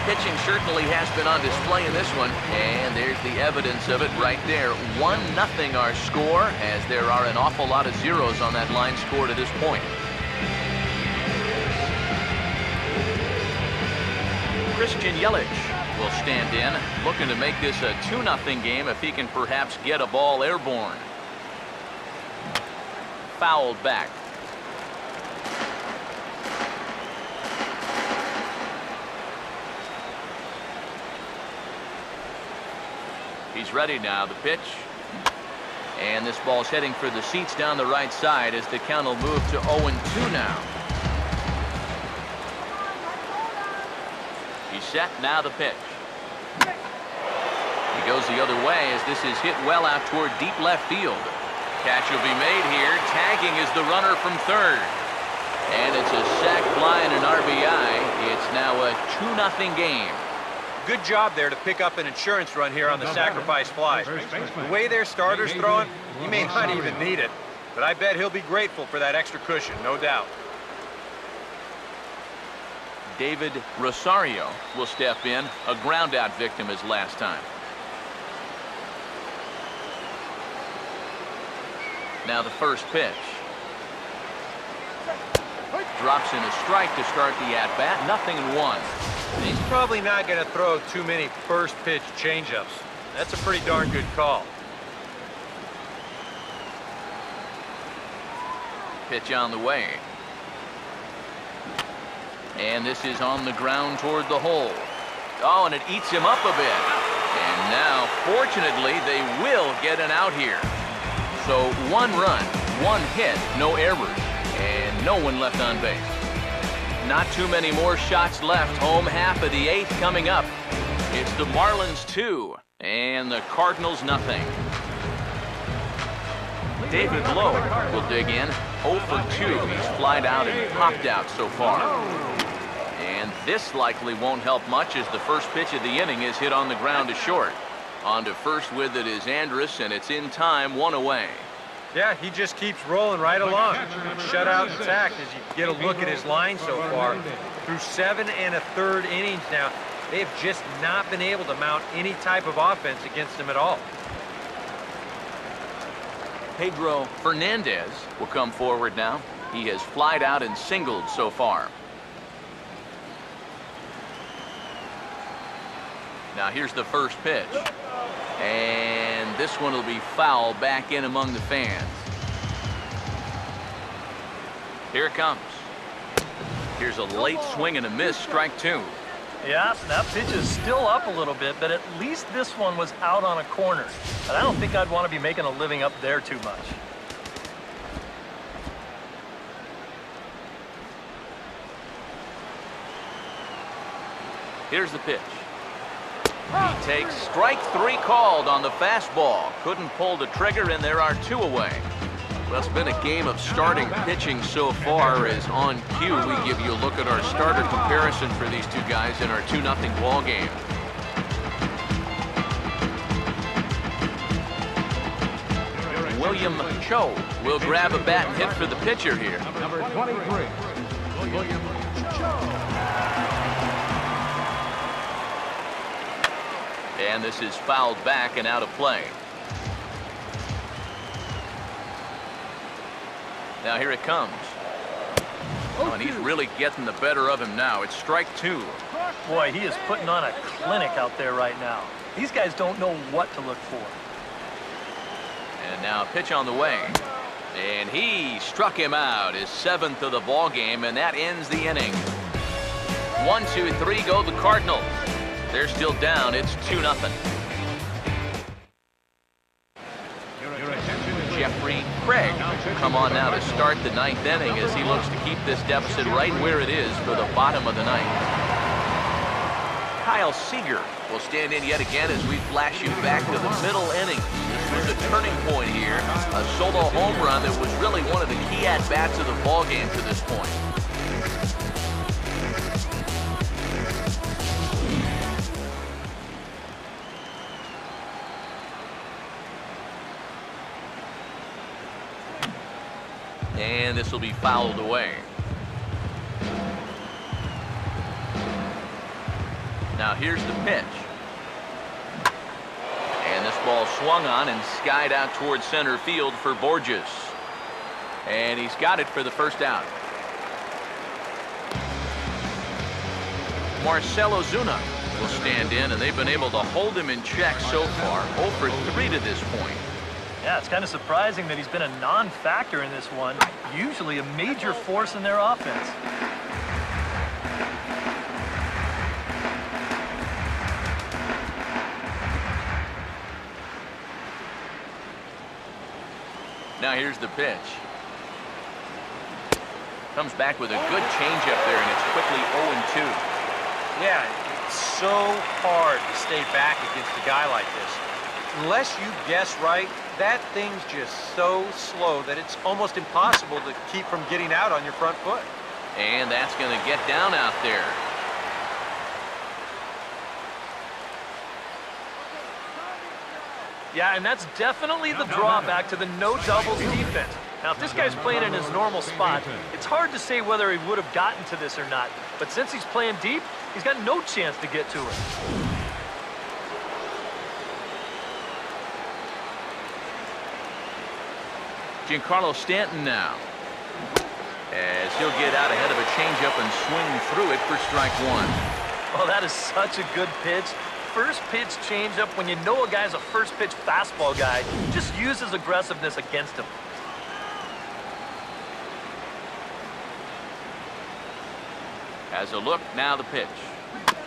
Pitching certainly has been on display in this one, and there's the evidence of it right there. 1-0 our score, as there are an awful lot of zeros on that line score to this point. Christian Yelich will stand in, looking to make this a 2-0 game if he can perhaps get a ball airborne. Fouled back. He's ready now, the pitch. And this ball's heading for the seats down the right side as the count will move to 0-2 now. He's set, now the pitch. He goes the other way as this is hit well out toward deep left field. Catch will be made here. Tagging is the runner from third. And it's a sac fly and an RBI. It's now a 2-0 game. Good job there to pick up an insurance run here on the sacrifice fly. The way their starter's throwing, he may not even need it, but I bet he'll be grateful for that extra cushion, no doubt. David Rosario will step in, a ground-out victim as last time. Now the first pitch. Drops in a strike to start the at-bat. 0-1. He's probably not going to throw too many first-pitch changeups. That's a pretty darn good call. Pitch on the way. And this is on the ground toward the hole. Oh, and it eats him up a bit. And now, fortunately, they will get an out here. So 1 run, 1 hit, no errors, and no one left on base. Not too many more shots left. Home half of the 8th coming up. It's the Marlins 2 and the Cardinals nothing. David Lowe will dig in. 0 for 2. He's flied out and popped out so far. And this likely won't help much as the first pitch of the inning is hit on the ground to short. On to first with it is Andrus, and it's in time, 1 away. Yeah, he just keeps rolling right along. Shutout intact as you get a look at his line so far. Through 7 1/3 innings now, they've just not been able to mount any type of offense against him at all. Pedro Fernandez will come forward now. He has flied out and singled so far. Now here's the first pitch. And this one will be foul back in among the fans. Here it comes. Here's a late swing and a miss, strike 2. Yeah, that pitch is still up a little bit, but at least this one was out on a corner. And I don't think I'd want to be making a living up there too much. Here's the pitch. He takes strike 3 called on the fastball. Couldn't pull the trigger, and there are 2 away. Well, it's been a game of starting pitching so far. As on cue, we give you a look at our starter comparison for these 2 guys in our 2-0 ball game. William Cho will grab a bat and hit for the pitcher here. Number 23, William Cho. And this is fouled back and out of play. Now here it comes. Oh, and he's really getting the better of him now. It's strike 2. Boy, he is putting on a clinic out there right now. These guys don't know what to look for. And now a pitch on the way. And he struck him out, his 7th of the ball game, and that ends the inning. 1, 2, 3 go the Cardinals. They're still down. It's 2-0. Jeffrey Craig will come on now to start the 9th inning as he looks to keep this deficit right where it is for the bottom of the 9th. Kyle Seager will stand in yet again as we flash you back to the middle inning. This was a turning point here. A solo home run that was really one of the key at-bats of the ball game to this point. And this will be fouled away. Now here's the pitch. And this ball swung on and skied out towards center field for Borges. And he's got it for the first out. Marcell Ozuna will stand in, and they've been able to hold him in check so far. 0 for 3 to this point. Yeah, it's kind of surprising that he's been a non-factor in this one. Usually a major force in their offense. Now here's the pitch. Comes back with a good changeup there, and it's quickly 0-2. Yeah, it's so hard to stay back against a guy like this. Unless you guess right, that thing's just so slow that it's almost impossible to keep from getting out on your front foot. And that's going to get down out there. Yeah, and that's definitely the drawback to the no doubles defense. Now, if this guy's playing in his normal spot, it's hard to say whether he would have gotten to this or not. But since he's playing deep, he's got no chance to get to it. Giancarlo Stanton now, as he'll get out ahead of a changeup and swing through it for strike one. Oh, that is such a good pitch. First pitch changeup, when you know a guy's a first pitch fastball guy, just use his aggressiveness against him. Has a look, now the pitch.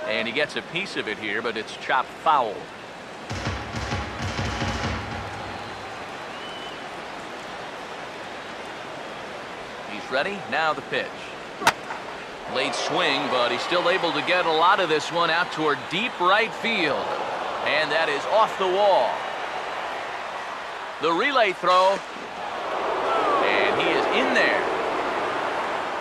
And he gets a piece of it here, but it's chopped foul. He's ready, now the pitch. Late swing, but he's still able to get a lot of this one out toward deep right field. And that is off the wall. The relay throw. And he is in there.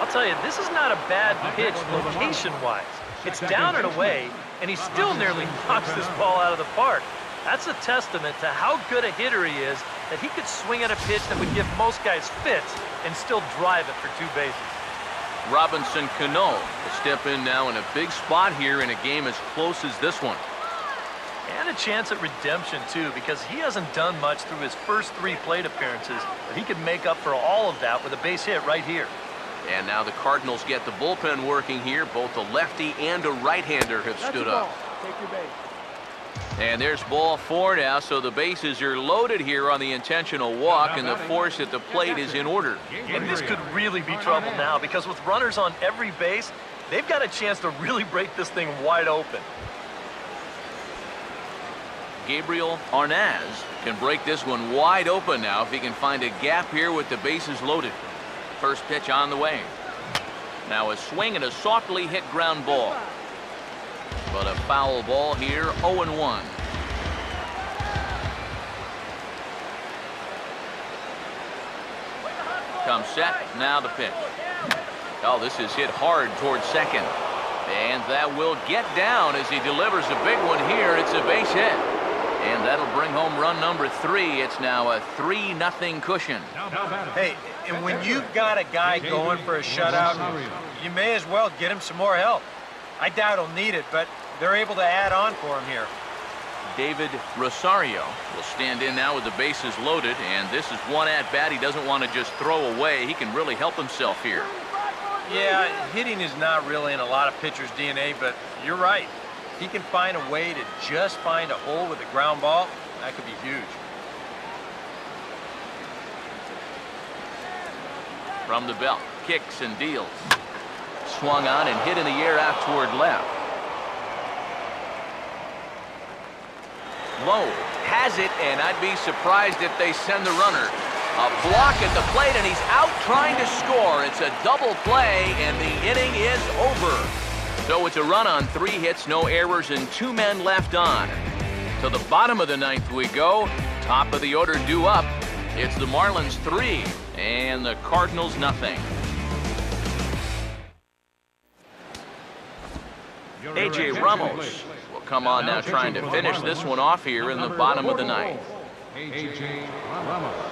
I'll tell you, this is not a bad pitch location-wise. It's down and away, and he still nearly knocks this ball out of the park. That's a testament to how good a hitter he is, that he could swing at a pitch that would give most guys fits and still drive it for two bases. Robinson Cano will step in now in a big spot here in a game as close as this one. And a chance at redemption, too, because he hasn't done much through his first 3 plate appearances, but he could make up for all of that with a base hit right here. And now the Cardinals get the bullpen working here. Both a lefty and a right-hander have stood up. Take your base. And there's ball 4 now, so the bases are loaded here on the intentional walk, and the force at the plate is in order. And this could really be trouble now, because with runners on every base, they've got a chance to really break this thing wide open. Gabriel Arnaz can break this one wide open now if he can find a gap here with the bases loaded. First pitch on the way. Now a swing and a softly hit ground ball. But a foul ball here, 0-1. Comes set, now the pitch. Oh, this is hit hard towards second. And that will get down as he delivers a big one here. It's a base hit. And that'll bring home run number 3. It's now a 3-0 cushion. Hey, and when you've got a guy going for a shutout, you may as well get him some more help. I doubt he'll need it, but they're able to add on for him here. David Rosario will stand in now with the bases loaded, and this is one at-bat he doesn't want to just throw away. He can really help himself here. Yeah, hitting is not really in a lot of pitchers' DNA, but you're right. If he can find a way to just find a hole with a ground ball, that could be huge. From the belt, kicks and deals. Swung on and hit in the air out toward left. Low has it, and I'd be surprised if they send the runner. A block at the plate, and he's out trying to score. It's a double play, and the inning is over. So it's a run on 3 hits, no errors, and 2 men left on. To the bottom of the 9th we go. Top of the order due up. It's the Marlins 3 and the Cardinals nothing. A.J. Ramos will come on now trying to finish this one off here in the bottom of the 9th. A.J. Ramos.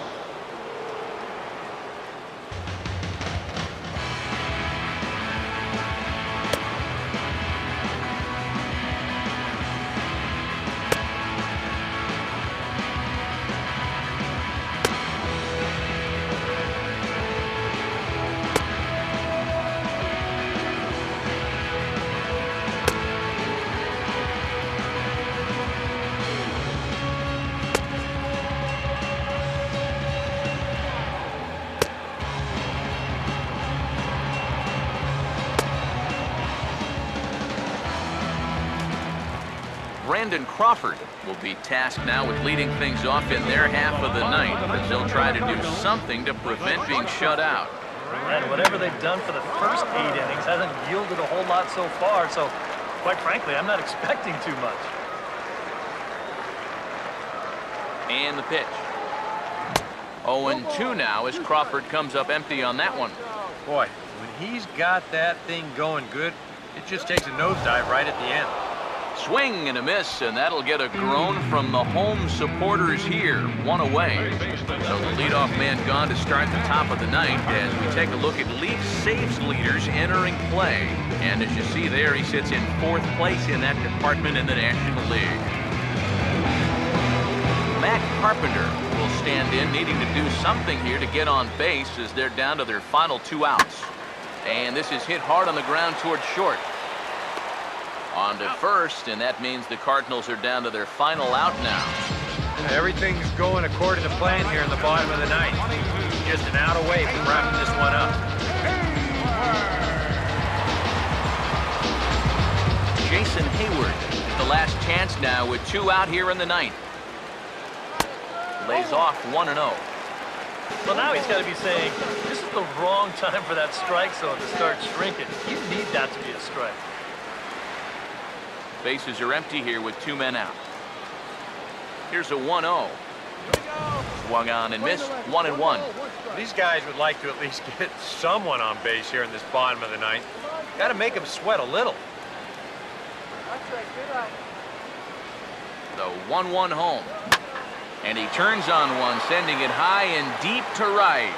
Brandon Crawford will be tasked now with leading things off in their half of the 9th, as they'll try to do something to prevent being shut out. And whatever they've done for the first 8 innings hasn't yielded a whole lot so far, so quite frankly, I'm not expecting too much. And the pitch. 0-2 now as Crawford comes up empty on that one. Boy, when he's got that thing going good, it just takes a nosedive right at the end. Swing and a miss, and that'll get a groan from the home supporters here. One away. So the leadoff man gone to start the top of the ninth as we take a look at league saves leaders entering play. And as you see there, he sits in 4th place in that department in the National League. Matt Carpenter will stand in, needing to do something here to get on base as they're down to their final 2 outs. And this is hit hard on the ground towards short. On to first, and that means the Cardinals are down to their final out now. Everything's going according to plan here in the bottom of the ninth. Just an out away from wrapping this one up. Jason Hayward, the last chance now with 2 out here in the ninth. Lays off 1-0. Well, now he's got to be saying, this is the wrong time for that strike zone to start shrinking. You need that to be a strike. Bases are empty here with 2 men out. Here's a 1-0. Swung on and missed. 1-1. These guys would like to at least get someone on base here in this bottom of the ninth. Got to make them sweat a little. The 1-1 home. And he turns on one, sending it high and deep to right.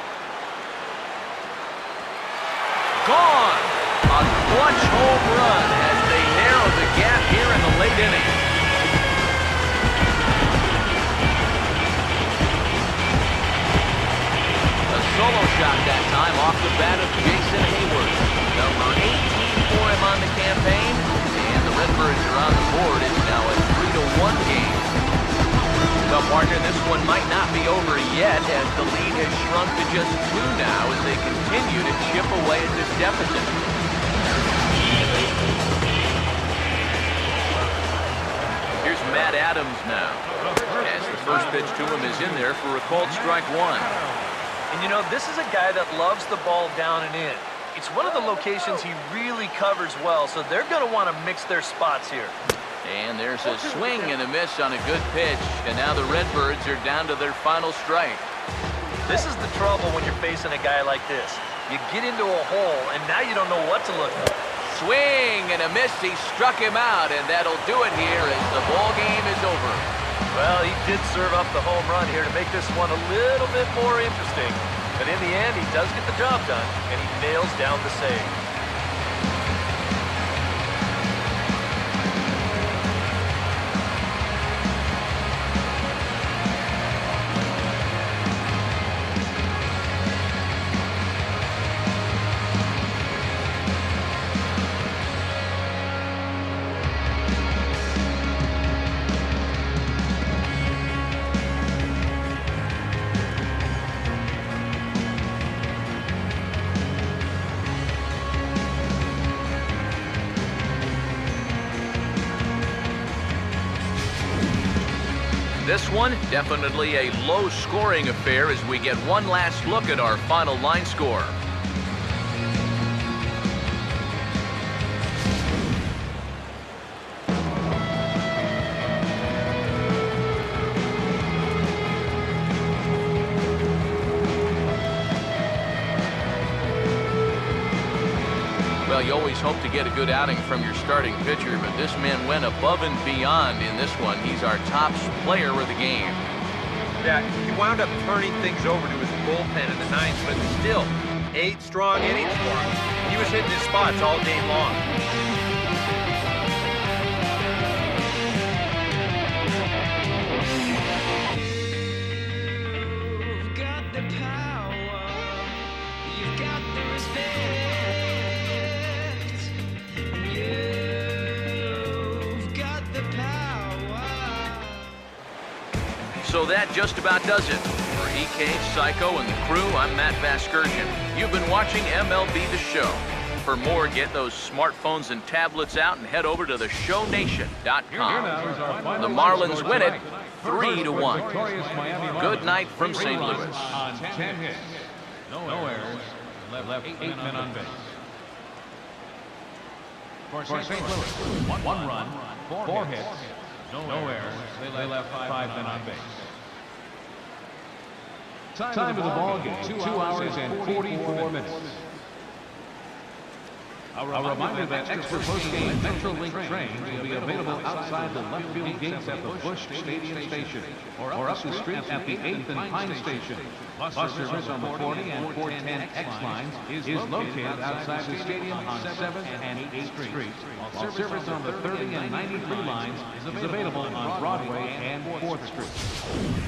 Gone! A clutch home run as they narrow the gap here in the late inning. A solo shot that time off the bat of Jason Hayward. Number 18 for him on the campaign. And the Redbirds are on the board. It's now a 3-1 game. Well, partner, this one might not be over yet as the lead has shrunk to just 2 now as they continue to chip away at this deficit. Here's Matt Adams now as the first pitch to him is in there for a called strike 1. And you know, this is a guy that loves the ball down and in. It's one of the locations he really covers well, so they're going to want to mix their spots here. And there's a swing and a miss on a good pitch, and now the Redbirds are down to their final strike. This is the trouble when you're facing a guy like this. You get into a hole, and now you don't know what to look for. Swing and a miss. He struck him out, and that'll do it here as the ball game is over. Well, he did serve up the home run here to make this one a little bit more interesting. But in the end, he does get the job done, and he nails down the save. This one, definitely a low-scoring affair as we get one last look at our final line score. Well, you always hope to get a good outing from your starting pitcher, but this man went above and beyond in this one. He's our top player of the game. Yeah, he wound up turning things over to his bullpen in the ninth, but still, 8 strong innings for him. He was hitting his spots all game long. So that just about does it. For EK, Psycho, and the crew, I'm Matt Vasgersian. You've been watching MLB The Show. For more, get those smartphones and tablets out and head over to theshownation.com. The Marlins win it 3-1. Good night from St. Louis. On 10 hits. No errors. Left 8 men on base. For St. Louis, 1 run, 4 hits. No errors. They left 5 men on base. Time of the ball game, 2 hours and 44 minutes. A reminder that extra post-game Metrolink trains will be available outside the left field gates at the Busch Stadium Station or up the street at the 8th and Pine Station. Bus service on the 40 and 410X lines is located outside the stadium on 7th and 8th Streets, while service on the 30 and 93 lines is available on Broadway and 4th Street.